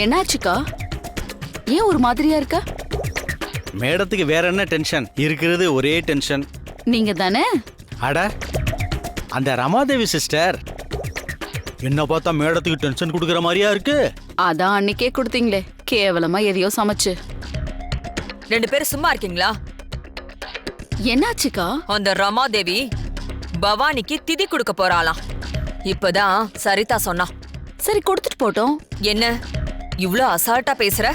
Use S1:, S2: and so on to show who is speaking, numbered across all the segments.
S1: என்னாச்சுக்கா? ஏன் ஒரு மாதிரியா இருக்க?
S2: மேடத்துக்கு வேற என்ன டென்ஷன் இருக்கிறது? ஒரே டென்ஷன்.
S1: நீங்க தானே?
S2: அட, அந்த ரமாதேவி சிஸ்டர் என்ன பார்த்தா மேடத்துக்கு டென்ஷன் கொடுக்குற மாதிரியா இருக்கு.
S1: அதான் அன்னைக்கே கொடுத்தீங்களே, கேவலமா எதையோ சமைச்சு.
S3: 2 பேரும் சும்மா இருக்கீங்களா?
S1: என்னாச்சுக்கா?
S3: அந்த ரமாதேவி பவானிக்கு திதி கொடுக்க போறாளாம். இப்பதான் சரிதா சொன்னா.
S1: சரி, கொடுத்துட்டு போட்டோம்.
S3: என்ன இவ்ளோ அசால்ட்டா பேசுற?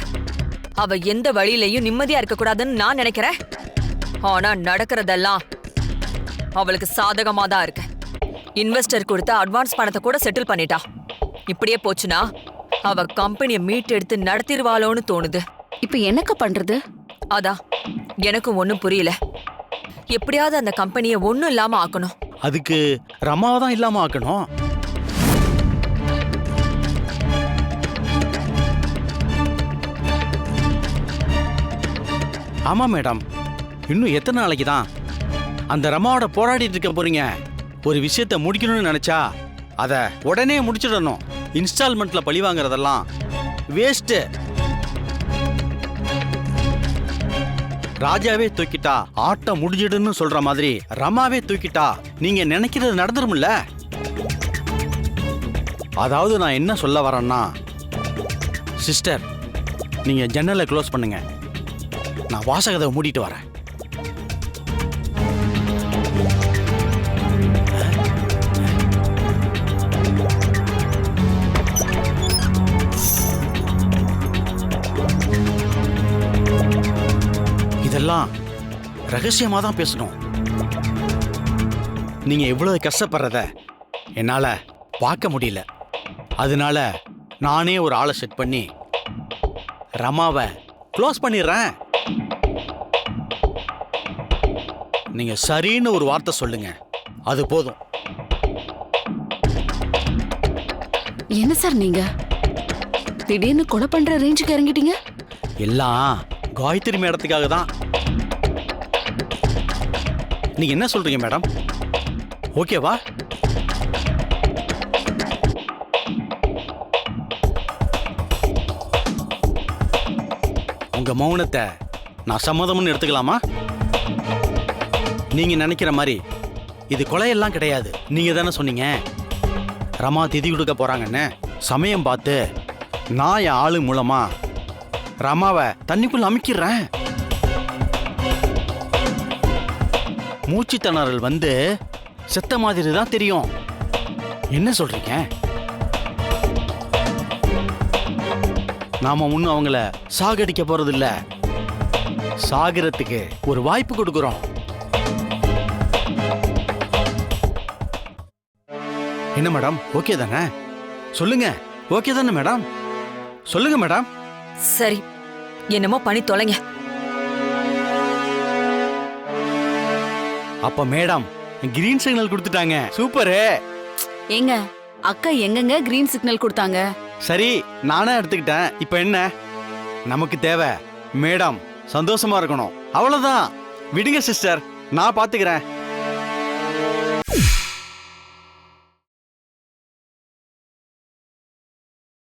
S3: அவ எந்த வழியிலையும் நிம்மதியா இருக்க கூடாதுன்னு நான் நினைக்கிறேன். ஆனா நடக்கிறதெல்லாம் அவளுக்கு சாதகமா தான் இருக்கு. இன்வெஸ்டர் கொடுத்த அட்வான்ஸ் பணத்தை கூட செட்டில் பண்ணிட்டா. இப்படியே போச்சுன்னா அவ கம்பெனியை மீட்டெடுத்து நடத்திடுவாளோன்னு தோணுது.
S1: இப்ப என்னக்கா பண்றது?
S3: அதான் எனக்கும் ஒன்னும் புரியல. எப்படியாவது அந்த கம்பெனியை ஒன்னும் இல்லாம ஆக்கணும்.
S2: அதுக்கு ரமாவை தான் இல்லாம ஆக்கணும். ஆமா மேடம், இன்னும் எத்தனை நாளைக்கு தான் அந்த ரமாவோட போராடிட்டு இருக்க போறீங்க? ஒரு விஷயத்தை முடிக்கணும்னு நினைச்சா அதை உடனே முடிச்சிடணும். இன்ஸ்டால்மெண்ட்ல பழி வாங்குறதெல்லாம் வேஸ்ட். ராஜாவே தூக்கிட்டா ஆட்டம் முடிஞ்சிடுன்னு சொல்ற மாதிரி ரமாவே தூக்கிட்டா நீங்க நினைக்கிறது நடந்துரும்ல. அதாவது நான் என்ன சொல்ல வரேன்னா, சிஸ்டர் நீங்க ஜன்னலை க்ளோஸ் பண்ணுங்க, நான் வாசகத்தை மூடிட்டு வரேன். இதெல்லாம் ரகசியமா தான் பேசணும். நீங்க இவ்வளவு கஷ்டப்படுறத என்னால பார்க்க முடியல. அதனால நானே ஒரு ஆளை செட் பண்ணி ரமாவை க்ளோஸ் பண்ணிடுறேன். நீங்க சரின்னு ஒரு வார்த்தை சொல்லுங்க, அது போதும்.
S1: என்ன சார் நீங்க திடீர்னு கொலை பண்ற ரேஞ்சுக்கு இறங்கிட்டீங்க?
S2: எல்லாம் காயத்ரி மேடத்துக்காக தான். நீங்க என்ன சொல்றீங்க மேடம்? ஓகேவா? உங்க மௌனத்தை நான் சம்மதம்னு எடுத்துக்கலாமா? நீங்க நினைக்கிற மாதிரி இது கொலையெல்லாம் கிடையாது. நீங்க தானே சொன்னீங்க ரமா திதி கொடுக்க போறாங்கன்னு. சமயம் பார்த்து நான் என் ஆளு மூலமா ரமாவை தண்ணிக்குள்ள அமுக்கிடுறேன். மூச்சு திணறல் வந்து செத்த மாதிரி தான் தெரியும். என்ன சொல்றீங்க? நாம ஒன்னும் அவங்கள சாகடிக்க போறது இல்ல, சாகிறதுக்கு ஒரு வாய்ப்பு கொடுக்கிறோம். என்ன மேடம், ஓகே தானே? சொல்லுங்க, ஓகே தானே மேடம்? சொல்லுங்க மேடம்.
S3: சரி, என்னமோ பண்ணி தொலைங்க.
S2: அப்ப மேடம் கிரீன் சிக்னல் கொடுத்துட்டாங்க. சூப்பரு.
S1: ஏங்க, அக்கா எங்கங்க கிரீன் சிக்னல் கொடுத்தாங்க?
S2: சரி, நானே எடுத்துக்கிட்டேன். இப்ப என்ன நமக்கு தேவை? மேடம் சந்தோஷமா இருக்கணும், அவ்வளவுதான். விடுங்க சிஸ்டர், நான் பாத்துக்கிறேன்.